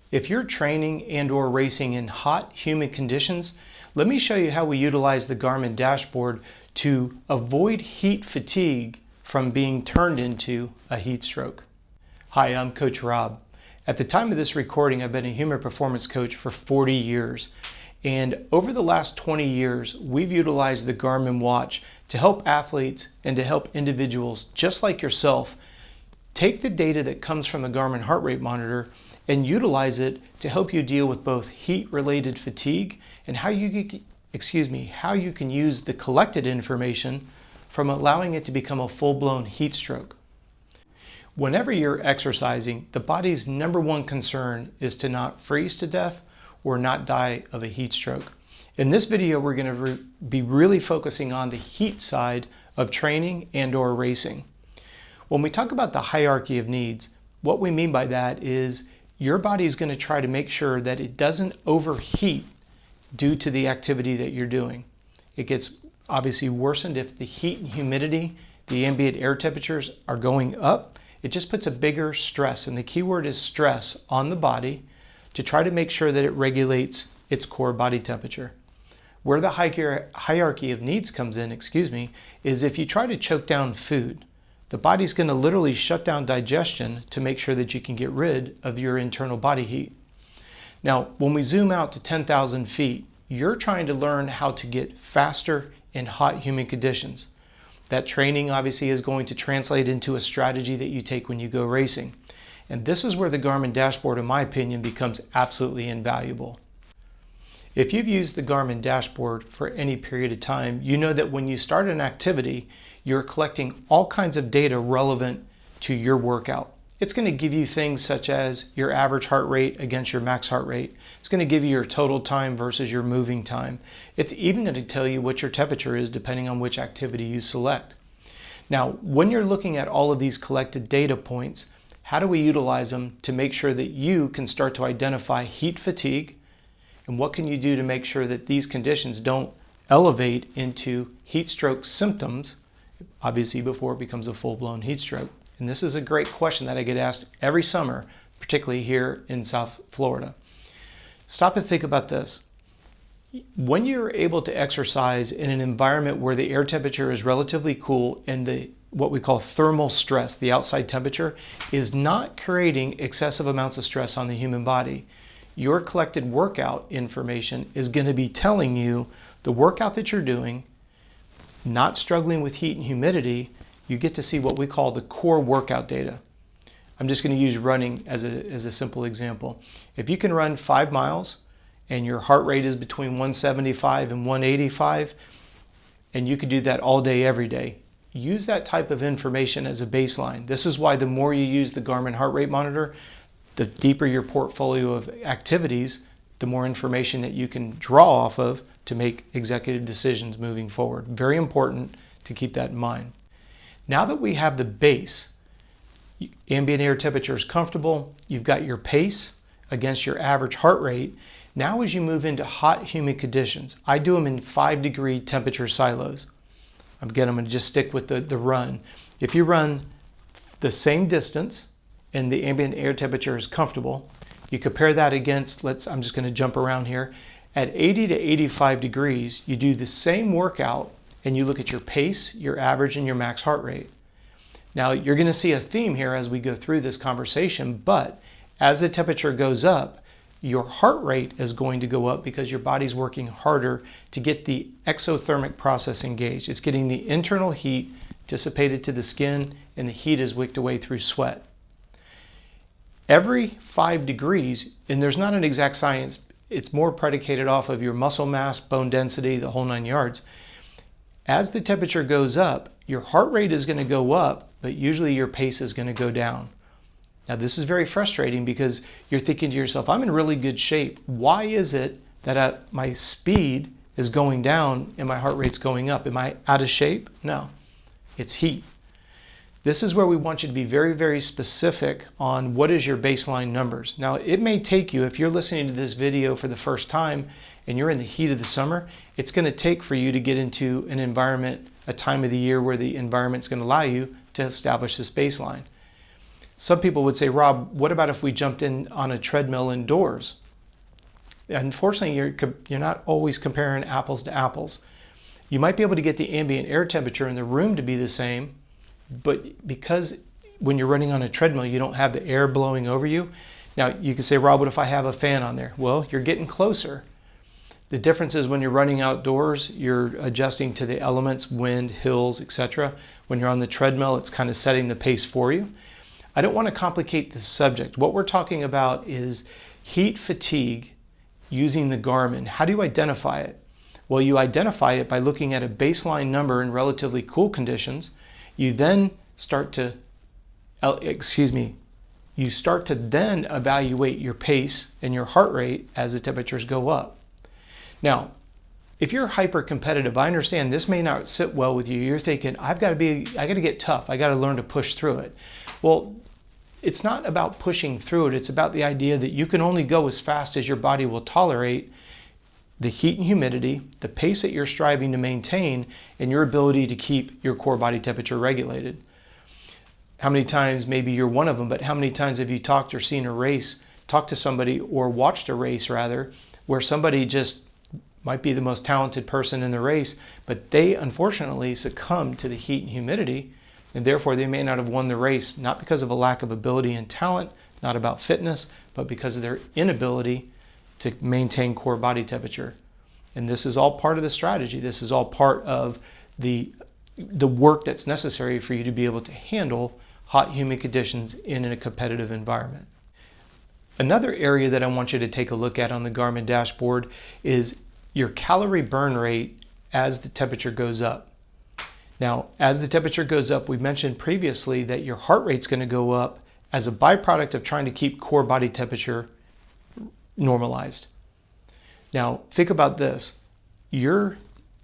If you're training and or racing in hot, humid conditions, let me show you how we utilize the Garmin dashboard to avoid heat fatigue from being turned into a heat stroke. Hi, I'm Coach Robb. At the time of this recording, I've been a human performance coach for 40 years. And over the last 20 years, we've utilized the Garmin watch to help athletes and to help individuals just like yourself take the data that comes from the Garmin heart rate monitor and utilize it to help you deal with both heat-related fatigue and how you can use the collected information from allowing it to become a full-blown heat stroke. Whenever you're exercising, the body's number one concern is to not freeze to death or not die of a heat stroke. In this video, we're going to be really focusing on the heat side of training and or racing. When we talk about the hierarchy of needs, what we mean by that is your body is going to try to make sure that it doesn't overheat due to the activity that you're doing. It gets obviously worsened if the heat and humidity, the ambient air temperatures are going up. It just puts a bigger stress, and the key word is stress, on the body to try to make sure that it regulates its core body temperature. Where the hierarchy of needs comes in, is if you try to choke down food, the body's going to literally shut down digestion to make sure that you can get rid of your internal body heat. Now, when we zoom out to 10,000 feet, you're trying to learn how to get faster in hot, humid conditions. That training obviously is going to translate into a strategy that you take when you go racing. And this is where the Garmin dashboard, in my opinion, becomes absolutely invaluable. If you've used the Garmin dashboard for any period of time, you know that when you start an activity, you're collecting all kinds of data relevant to your workout. It's going to give you things such as your average heart rate against your max heart rate. It's going to give you your total time versus your moving time. It's even going to tell you what your temperature is depending on which activity you select. Now, when you're looking at all of these collected data points, how do we utilize them to make sure that you can start to identify heat fatigue? And what can you do to make sure that these conditions don't elevate into heat stroke symptoms, obviously before it becomes a full-blown heat stroke? And this is a great question that I get asked every summer, particularly here in South Florida. Stop and think about this. When you're able to exercise in an environment where the air temperature is relatively cool and what we call thermal stress, the outside temperature, is not creating excessive amounts of stress on the human body, your collected workout information is going to be telling you the workout that you're doing, not struggling with heat and humidity. You get to see what we call the core workout data. I'm just going to use running as a simple example. If you can run 5 miles and your heart rate is between 175 and 185, and you could do that all day, every day, use that type of information as a baseline. This is why the more you use the Garmin heart rate monitor, the deeper your portfolio of activities, the more information that you can draw off of to make executive decisions moving forward. Very important to keep that in mind. Now that we have the base, ambient air temperature is comfortable, you've got your pace against your average heart rate. Now as you move into hot, humid conditions, I do them in 5-degree temperature silos. Again, I'm going to just stick with the run. If you run the same distance and the ambient air temperature is comfortable, you compare that against, I'm just going to jump around here, at 80 to 85 degrees, you do the same workout and you look at your pace, your average, and your max heart rate. Now, you're going to see a theme here as we go through this conversation, but as the temperature goes up, your heart rate is going to go up because your body's working harder to get the exothermic process engaged. It's getting the internal heat dissipated to the skin, and the heat is wicked away through sweat. Every 5 degrees, and there's not an exact science, it's more predicated off of your muscle mass, bone density, the whole 9 yards. As the temperature goes up, your heart rate is going to go up, but usually your pace is going to go down. Now, this is very frustrating because you're thinking to yourself, I'm in really good shape. Why is it that my speed is going down and my heart rate's going up? Am I out of shape? No, it's heat. This is where we want you to be very, very specific on what is your baseline numbers. Now, it may take you, if you're listening to this video for the first time and you're in the heat of the summer, it's going to take for you to get into an environment, a time of the year where the environment's going to allow you to establish this baseline. Some people would say, Rob, what about if we jumped in on a treadmill indoors? Unfortunately, you're not always comparing apples to apples. You might be able to get the ambient air temperature in the room to be the same, but because when you're running on a treadmill, you don't have the air blowing over you. Now, you can say, Rob, what if I have a fan on there? Well, you're getting closer. The difference is when you're running outdoors, you're adjusting to the elements, wind, hills, etc. When you're on the treadmill, it's kind of setting the pace for you. I don't want to complicate the subject. What we're talking about is heat fatigue using the Garmin. How do you identify it? Well, you identify it by looking at a baseline number in relatively cool conditions. You then start to, you start to then evaluate your pace and your heart rate as the temperatures go up. Now, if you're hyper competitive, I understand this may not sit well with you. You're thinking, I got to get tough. I got to learn to push through it. Well, it's not about pushing through it. It's about the idea that you can only go as fast as your body will tolerate the heat and humidity, the pace that you're striving to maintain, and your ability to keep your core body temperature regulated. How many times, maybe you're one of them, but how many times have you talked or seen a race, talked to somebody or watched a race rather, where somebody just might be the most talented person in the race, but they unfortunately succumbed to the heat and humidity, and therefore they may not have won the race, not because of a lack of ability and talent, not about fitness, but because of their inability to maintain core body temperature. And this is all part of the strategy. This is all part of the work that's necessary for you to be able to handle hot, humid conditions in a competitive environment. Another area that I want you to take a look at on the Garmin dashboard is your calorie burn rate as the temperature goes up. Now, as the temperature goes up, we mentioned previously that your heart rate's going to go up as a byproduct of trying to keep core body temperature normalized. Now, think about this. Your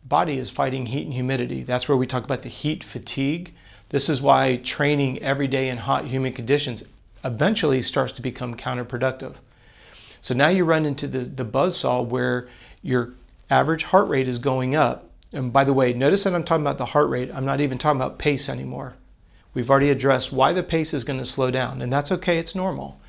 body is fighting heat and humidity. That's where we talk about the heat fatigue. This is why training every day in hot, humid conditions eventually starts to become counterproductive. So now you run into the buzzsaw where your average heart rate is going up. And by the way, notice that I'm talking about the heart rate. I'm not even talking about pace anymore. We've already addressed why the pace is going to slow down, and that's okay, it's normal.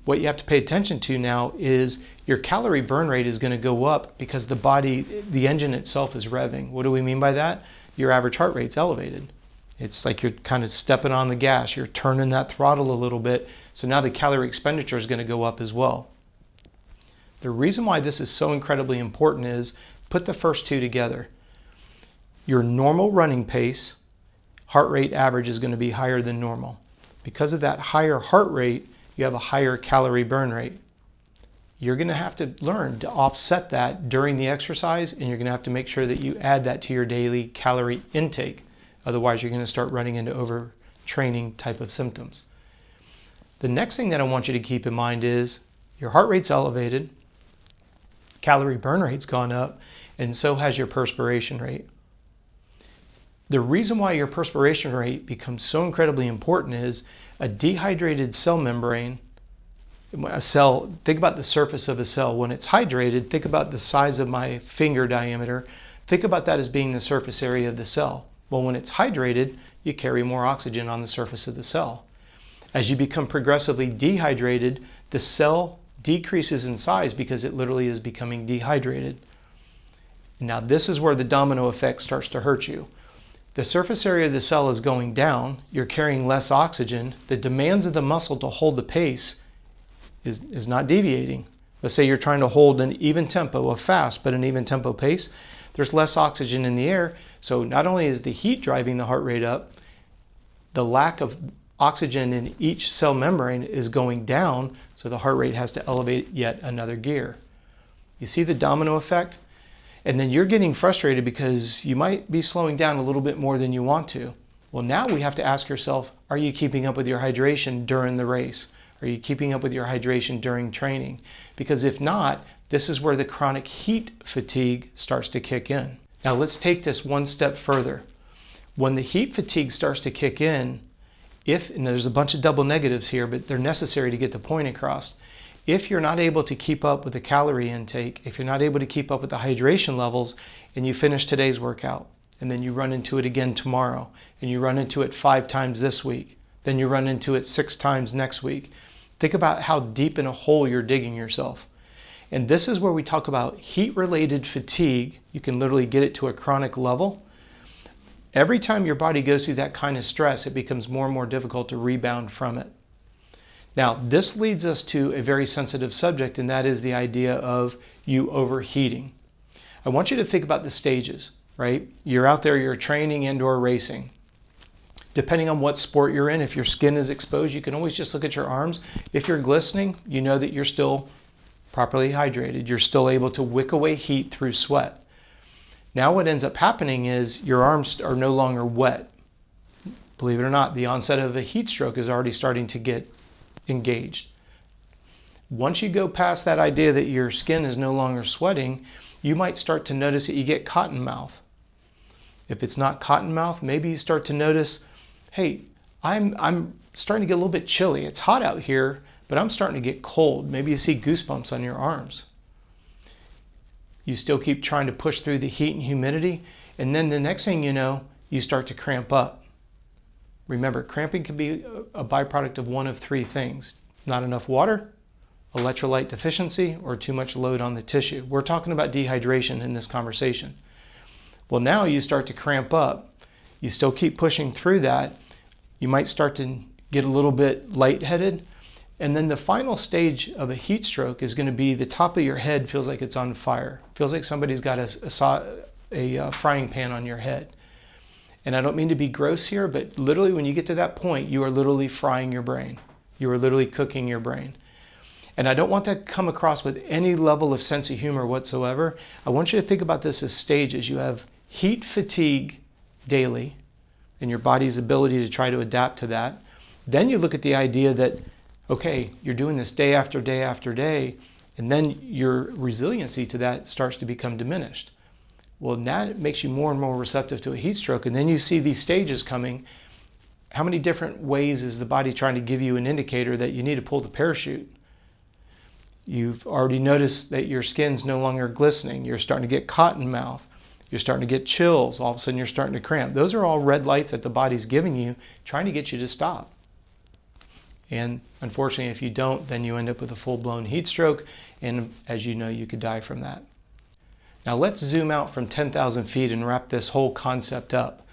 What you have to pay attention to now is your calorie burn rate is going to go up because the engine itself is revving. What do we mean by that? Your average heart rate's elevated. It's like you're kind of stepping on the gas. You're turning that throttle a little bit. So now the calorie expenditure is going to go up as well. The reason why this is so incredibly important is put the first two together. Your normal running pace, heart rate average is going to be higher than normal. Because of that higher heart rate, you have a higher calorie burn rate. You're going to have to learn to offset that during the exercise, and you're going to have to make sure that you add that to your daily calorie intake. Otherwise, you're going to start running into overtraining type of symptoms. The next thing that I want you to keep in mind is your heart rate's elevated, calorie burn rate's gone up, and so has your perspiration rate. The reason why your perspiration rate becomes so incredibly important is a dehydrated cell membrane. A cell, think about the surface of a cell. When it's hydrated, think about the size of my finger diameter. Think about that as being the surface area of the cell. Well, when it's hydrated, you carry more oxygen on the surface of the cell. As you become progressively dehydrated, the cell decreases in size because it literally is becoming dehydrated. Now, this is where the domino effect starts to hurt you. The surface area of the cell is going down, you're carrying less oxygen, the demands of the muscle to hold the pace is not deviating. Let's say you're trying to hold an even tempo, a fast but an even tempo pace, there's less oxygen in the air, so not only is the heat driving the heart rate up, the lack of oxygen in each cell membrane is going down, so the heart rate has to elevate yet another gear. You see the domino effect? And then you're getting frustrated because you might be slowing down a little bit more than you want to. Well, now we have to ask yourself, are you keeping up with your hydration during the race? Are you keeping up with your hydration during training? Because if not, this is where the chronic heat fatigue starts to kick in. Now let's take this one step further. When the heat fatigue starts to kick in, and there's a bunch of double negatives here, but they're necessary to get the point across. If you're not able to keep up with the calorie intake, if you're not able to keep up with the hydration levels, and you finish today's workout, and then you run into it again tomorrow, and you run into it 5 times this week, then you run into it 6 times next week. Think about how deep in a hole you're digging yourself. And this is where we talk about heat-related fatigue. You can literally get it to a chronic level. Every time your body goes through that kind of stress, it becomes more and more difficult to rebound from it. Now, this leads us to a very sensitive subject, and that is the idea of you overheating. I want you to think about the stages, right? You're out there, you're training and/or racing. Depending on what sport you're in, if your skin is exposed, you can always just look at your arms. If you're glistening, you know that you're still properly hydrated. You're still able to wick away heat through sweat. Now what ends up happening is your arms are no longer wet. Believe it or not, the onset of a heat stroke is already starting to get engaged. Once you go past that idea that your skin is no longer sweating, you might start to notice that you get cotton mouth. If it's not cotton mouth, maybe you start to notice, hey, I'm starting to get a little bit chilly. It's hot out here, but I'm starting to get cold. Maybe you see goosebumps on your arms. You still keep trying to push through the heat and humidity, and then the next thing you know, you start to cramp up. Remember, cramping can be a byproduct of one of 3 things: not enough water, electrolyte deficiency, or too much load on the tissue. We're talking about dehydration in this conversation. Well, now you start to cramp up. You still keep pushing through that. You might start to get a little bit lightheaded. And then the final stage of a heat stroke is going to be the top of your head feels like it's on fire. Feels like somebody's got a frying pan on your head. And I don't mean to be gross here, but literally when you get to that point, you are literally frying your brain. You are literally cooking your brain. And I don't want that to come across with any level of sense of humor whatsoever. I want you to think about this as stages. You have heat fatigue daily and your body's ability to try to adapt to that. Then you look at the idea that, okay, you're doing this day after day after day, and then your resiliency to that starts to become diminished. Well, now it makes you more and more receptive to a heat stroke, and then you see these stages coming. How many different ways is the body trying to give you an indicator that you need to pull the parachute? You've already noticed that your skin's no longer glistening. You're starting to get cotton mouth. You're starting to get chills. All of a sudden you're starting to cramp. Those are all red lights that the body's giving you, trying to get you to stop. And unfortunately, if you don't, then you end up with a full-blown heat stroke, and as you know, you could die from that. Now let's zoom out from 10,000 feet and wrap this whole concept up.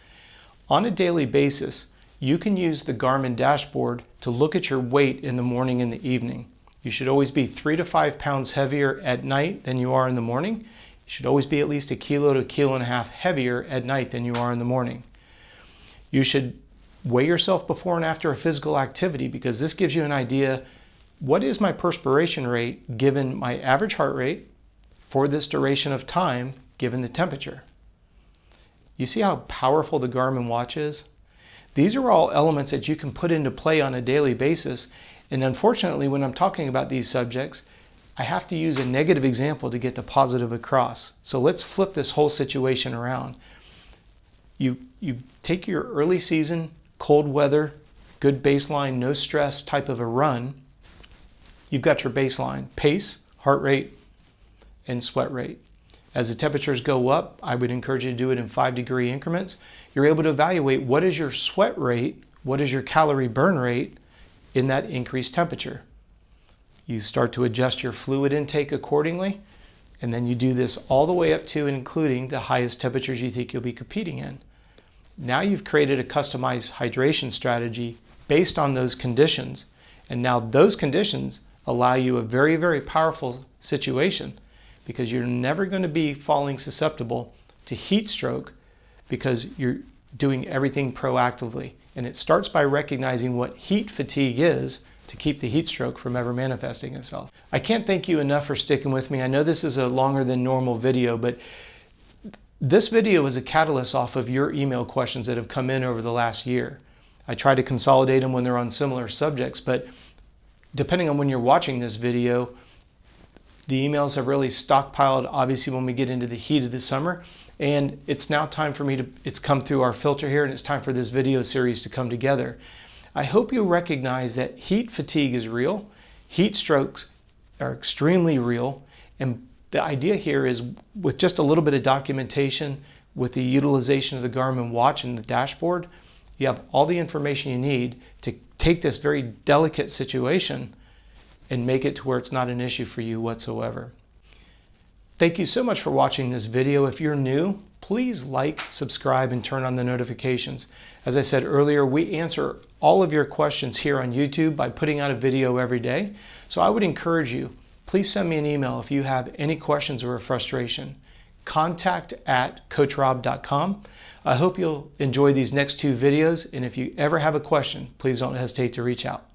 On a daily basis, you can use the Garmin dashboard to look at your weight in the morning and the evening. You should always be 3 to 5 pounds heavier at night than you are in the morning. You should always be at least 1 kilo to 1.5 kilos heavier at night than you are in the morning. You should weigh yourself before and after a physical activity, because this gives you an idea, what is my perspiration rate given my average heart rate for this duration of time given the temperature? You see how powerful the Garmin watch is? These are all elements that you can put into play on a daily basis. And unfortunately, when I'm talking about these subjects, I have to use a negative example to get the positive across. So let's flip this whole situation around. You take your early season, cold weather, good baseline, no stress type of a run. You've got your baseline: pace, heart rate, and sweat rate. As the temperatures go up, I would encourage you to do it in 5-degree increments. You're able to evaluate what is your sweat rate, what is your calorie burn rate in that increased temperature. You start to adjust your fluid intake accordingly, and then you do this all the way up to and including the highest temperatures you think you'll be competing in. Now you've created a customized hydration strategy based on those conditions, and now those conditions allow you a very, very powerful situation, because you're never going to be falling susceptible to heat stroke because you're doing everything proactively. And it starts by recognizing what heat fatigue is to keep the heat stroke from ever manifesting itself. I can't thank you enough for sticking with me. I know this is a longer than normal video, but this video is a catalyst off of your email questions that have come in over the last year. I try to consolidate them when they're on similar subjects, but depending on when you're watching this video, the emails have really stockpiled, obviously, when we get into the heat of the summer. And it's now time for me to, it's come through our filter here, and it's time for this video series to come together. I hope you recognize that heat fatigue is real. Heat strokes are extremely real. And the idea here is, with just a little bit of documentation, with the utilization of the Garmin watch and the dashboard, you have all the information you need to take this very delicate situation and make it to where it's not an issue for you whatsoever. Thank you so much for watching this video. If you're new, please like, subscribe, and turn on the notifications. As I said earlier, we answer all of your questions here on YouTube by putting out a video every day. So I would encourage you, please send me an email if you have any questions or a frustration. contact@coachrobb.com. I hope you'll enjoy these next two videos, and if you ever have a question, please don't hesitate to reach out.